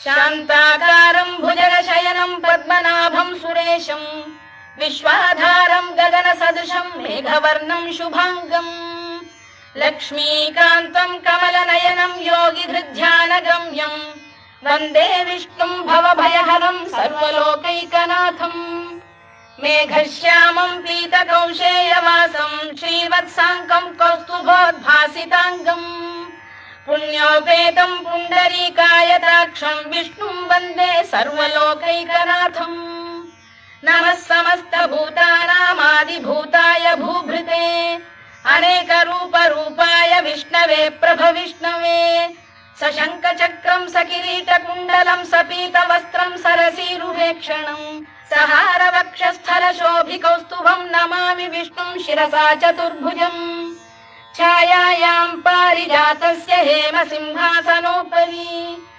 శాంతాకారం భుజగశయనం పద్మనాభం సురేశం విశ్వాధారం గగన సదృశం మేఘవర్ణం శుభాంగం లక్ష్మీకాంతం కమలనయనం యోగి హృద్ధ్యానగమ్యం వందే విష్ణుం భవభయహరం సర్వలోకైకనాథం మేఘశ్యామం పీతకౌశేయవాసం శ్రీవత్సాంకం కౌస్తుభోద్భాసితాంగం పుణ్యోపేతం పుండరీకాయతాక్షం విష్ణుం వందే సర్వలోకైకనాథం నమః సమస్తభూతానామాదిభూతాయ భూభృతే అనేక రూప రూపాయ విష్ణవే ప్రభ విష్ణవే సశంఖ చక్రం సకిరీట కుండలం సపీత వస్త్రం సరసీరుహేక్షణం సహార వక్షస్థల శోభి కౌస్తుభం నమామి విష్ణుం శిరసా చతుర్భుజం ఛాయాయాం పారిజాతస్య హేమ సింహాసనోపరి